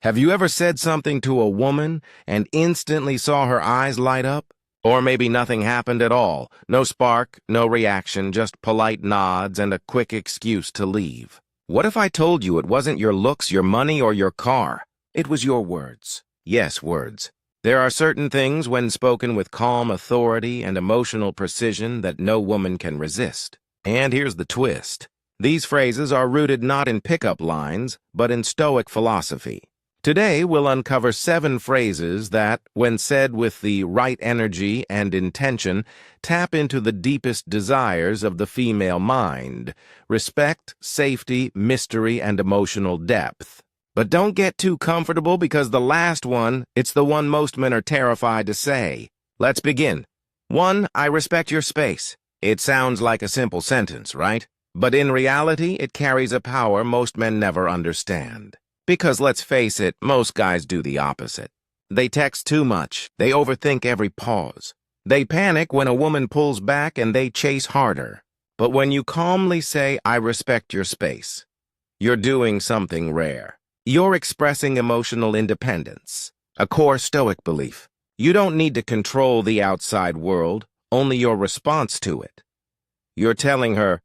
Have you ever said something to a woman and instantly saw her eyes light up? Or maybe nothing happened at all. No spark, no reaction, just polite nods and a quick excuse to leave. What if I told you it wasn't your looks, your money, or your car? It was your words. Yes, words. There are certain things when spoken with calm authority and emotional precision that no woman can resist. And here's the twist. These phrases are rooted not in pickup lines, but in Stoic philosophy. Today, we'll uncover 7 phrases that, when said with the right energy and intention, tap into the deepest desires of the female mind: respect, safety, mystery, and emotional depth. But don't get too comfortable, because the last one, it's the one most men are terrified to say. Let's begin. 1. I respect your space. It sounds like a simple sentence, right? But in reality, it carries a power most men never understand. Because let's face it, most guys do the opposite. They text too much. They overthink every pause. They panic when a woman pulls back, and they chase harder. But when you calmly say, I respect your space, you're doing something rare. You're expressing emotional independence, a core Stoic belief. You don't need to control the outside world, only your response to it. You're telling her,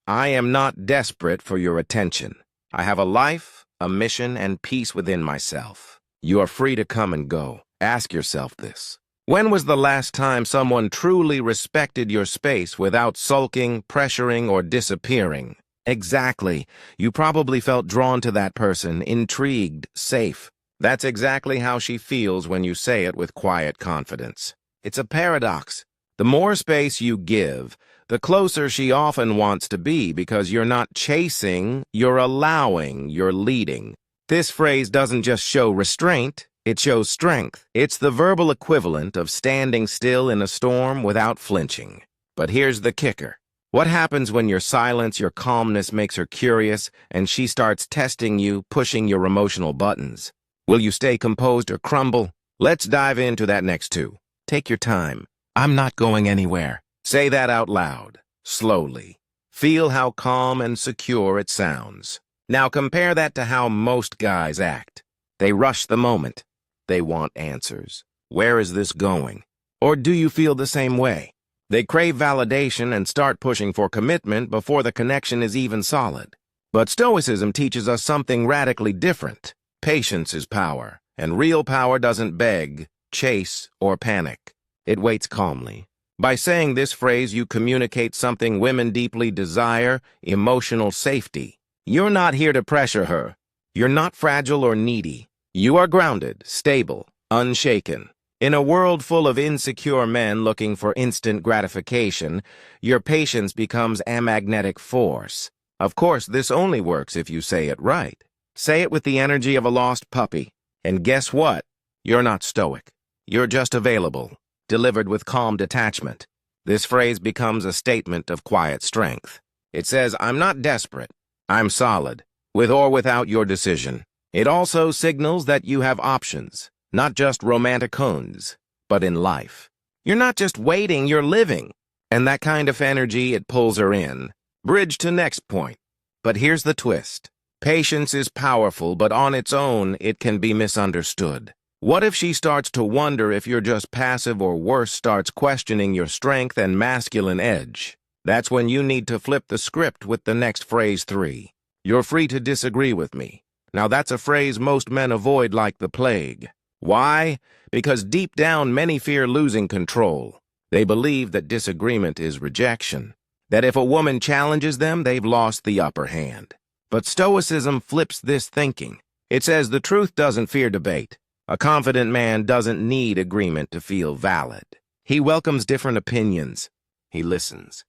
I am not desperate for your attention. I have a life, a mission, and peace within myself. You are free to come and go. Ask yourself this. When was the last time someone truly respected your space without sulking, pressuring, or disappearing? Exactly. You probably felt drawn to that person, intrigued, safe. That's exactly how she feels when you say it with quiet confidence. It's a paradox. The more space you give, the closer she often wants to be, because you're not chasing, you're allowing, you're leading. This phrase doesn't just show restraint, it shows strength. It's the verbal equivalent of standing still in a storm without flinching. But here's the kicker. What happens when your silence, your calmness makes her curious, and she starts testing you, pushing your emotional buttons? Will you stay composed or crumble? Let's dive into that next 2. Take your time. I'm not going anywhere. Say that out loud, slowly. Feel how calm and secure it sounds. Now compare that to how most guys act. They rush the moment. They want answers. Where is this going? Or do you feel the same way? They crave validation and start pushing for commitment before the connection is even solid. But Stoicism teaches us something radically different. Patience is power, and real power doesn't beg, chase, or panic. It waits calmly. By saying this phrase, you communicate something women deeply desire: emotional safety. You're not here to pressure her. You're not fragile or needy. You are grounded, stable, unshaken. In a world full of insecure men looking for instant gratification, your patience becomes a magnetic force. Of course, this only works if you say it right. Say it with the energy of a lost puppy. And guess what? You're not stoic. You're just available, delivered with calm detachment. This phrase becomes a statement of quiet strength. It says, I'm not desperate. I'm solid, with or without your decision. It also signals that you have options, not just romantic hones, but in life. You're not just waiting, you're living. And that kind of energy, it pulls her in. Bridge to next point. But here's the twist. Patience is powerful, but on its own, it can be misunderstood. What if she starts to wonder if you're just passive, or worse, starts questioning your strength and masculine edge? That's when you need to flip the script with the next phrase 3. You're free to disagree with me. Now that's a phrase most men avoid like the plague. Why? Because deep down, many fear losing control. They believe that disagreement is rejection, that if a woman challenges them, they've lost the upper hand. But Stoicism flips this thinking. It says the truth doesn't fear debate. A confident man doesn't need agreement to feel valid. He welcomes different opinions. He listens.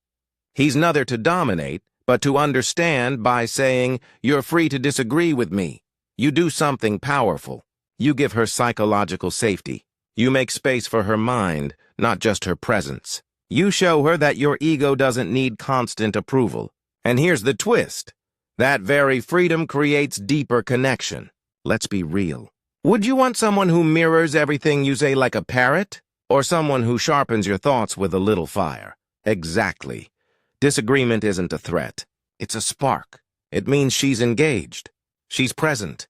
He's neither to dominate, but to understand. By saying, you're free to disagree with me, you do something powerful. You give her psychological safety. You make space for her mind, not just her presence. You show her that your ego doesn't need constant approval. And here's the twist. That very freedom creates deeper connection. Let's be real. Would you want someone who mirrors everything you say like a parrot? Or someone who sharpens your thoughts with a little fire? Exactly. Disagreement isn't a threat. It's a spark. It means she's engaged. She's present.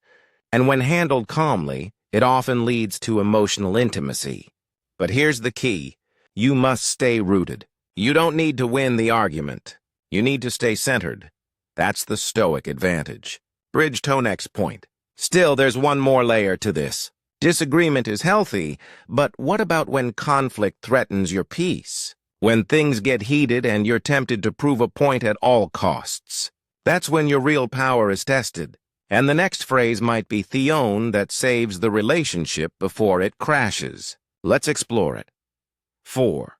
And when handled calmly, it often leads to emotional intimacy. But here's the key. You must stay rooted. You don't need to win the argument. You need to stay centered. That's the Stoic advantage. Bridge to next point. Still, there's one more layer to this. Disagreement is healthy, but what about when conflict threatens your peace? When things get heated and you're tempted to prove a point at all costs? That's when your real power is tested. And the next phrase might be theon that saves the relationship before it crashes. Let's explore it. 4.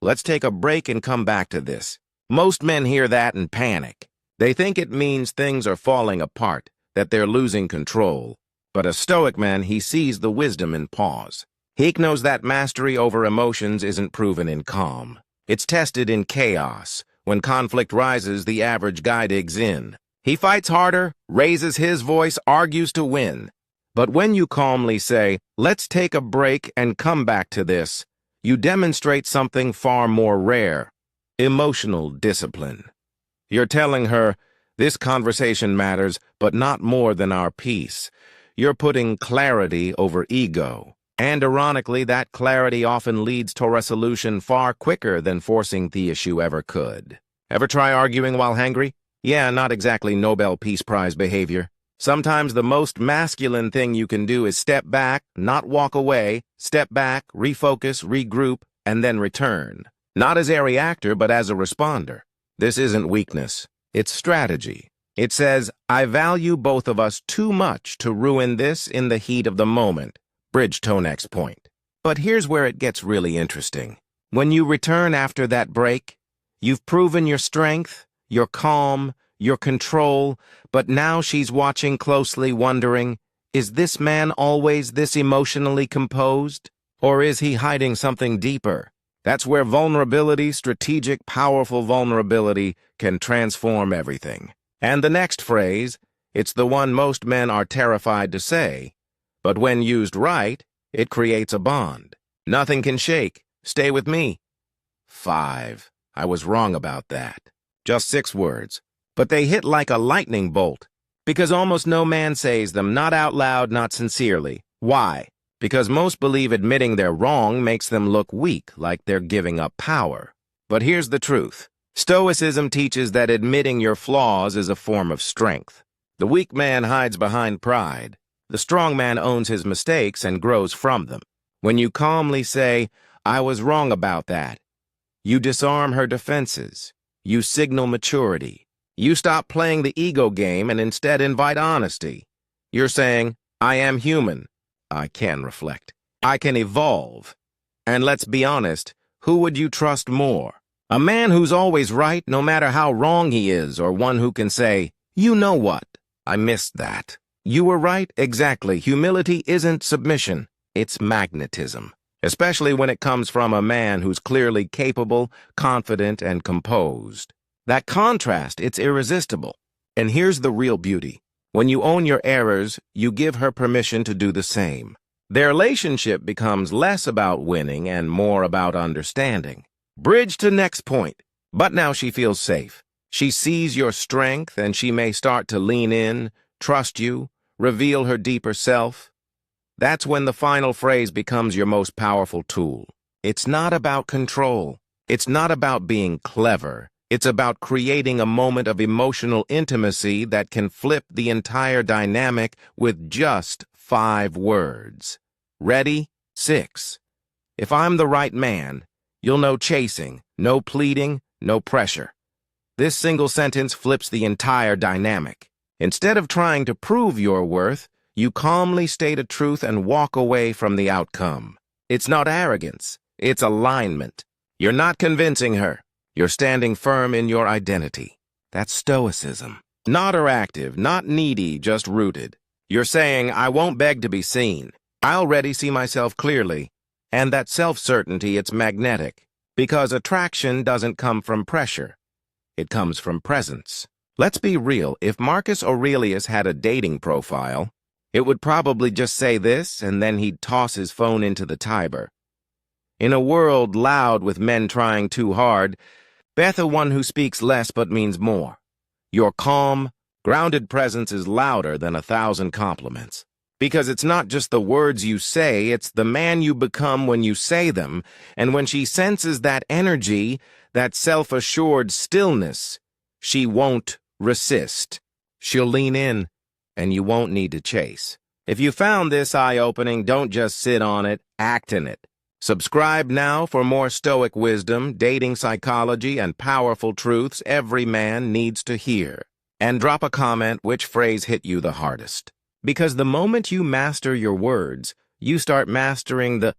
Let's take a break and come back to this. Most men hear that and panic. They think it means things are falling apart, that they're losing control. But a Stoic man, he sees the wisdom in pause. He knows that mastery over emotions isn't proven in calm. It's tested in chaos. When conflict rises, the average guy digs in. He fights harder, raises his voice, argues to win. But when you calmly say, let's take a break and come back to this, you demonstrate something far more rare: emotional discipline. You're telling her, this conversation matters, but not more than our peace. You're putting clarity over ego. And ironically, that clarity often leads to a resolution far quicker than forcing the issue ever could. Ever try arguing while hangry? Yeah, not exactly Nobel Peace Prize behavior. Sometimes the most masculine thing you can do is step back, not walk away, step back, refocus, regroup, and then return. Not as a reactor, but as a responder. This isn't weakness. It's strategy. It says, I value both of us too much to ruin this in the heat of the moment. Bridge to next point. But here's where it gets really interesting. When you return after that break, you've proven your strength, your calm, your control, but now she's watching closely, wondering, is this man always this emotionally composed? Or is he hiding something deeper? That's where vulnerability, strategic, powerful vulnerability, can transform everything. And the next phrase, it's the one most men are terrified to say, but when used right, it creates a bond. Nothing can shake. Stay with me. 5. I was wrong about that. Just 6 words. But they hit like a lightning bolt. Because almost no man says them, not out loud, not sincerely. Why? Because most believe admitting they're wrong makes them look weak, like they're giving up power. But here's the truth. Stoicism teaches that admitting your flaws is a form of strength. The weak man hides behind pride. The strong man owns his mistakes and grows from them. When you calmly say, I was wrong about that, you disarm her defenses. You signal maturity. You stop playing the ego game and instead invite honesty. You're saying, I am human. I can reflect. I can evolve. And let's be honest, who would you trust more? A man who's always right, no matter how wrong he is, or one who can say, you know what? I missed that. You were right, exactly. Humility isn't submission. It's magnetism. Especially when it comes from a man who's clearly capable, confident, and composed. That contrast, it's irresistible. And here's the real beauty. When you own your errors, you give her permission to do the same. Their relationship becomes less about winning and more about understanding. Bridge to next point. But now she feels safe. She sees your strength and she may start to lean in, trust you, reveal her deeper self. That's when the final phrase becomes your most powerful tool. It's not about control. It's not about being clever. It's about creating a moment of emotional intimacy that can flip the entire dynamic with just 5 words. Ready? 6. If I'm the right man, you'll no chasing, no pleading, no pressure. This single sentence flips the entire dynamic. Instead of trying to prove your worth, you calmly state a truth and walk away from the outcome. It's not arrogance. It's alignment. You're not convincing her. You're standing firm in your identity. That's stoicism. Not reactive, not needy, just rooted. You're saying, I won't beg to be seen. I already see myself clearly. And that self-certainty, it's magnetic. Because attraction doesn't come from pressure. It comes from presence. Let's be real. If Marcus Aurelius had a dating profile, it would probably just say this, and then he'd toss his phone into the Tiber. In a world loud with men trying too hard, Beth, one who speaks less but means more. You're calm, Grounded presence is louder than 1,000 compliments. Because it's not just the words you say, it's the man you become when you say them, and when she senses that energy, that self-assured stillness, she won't resist. She'll lean in, and you won't need to chase. If you found this eye-opening, don't just sit on it, act in it. Subscribe now for more stoic wisdom, dating psychology, and powerful truths every man needs to hear. And drop a comment which phrase hit you the hardest. Because the moment you master your words, you start mastering the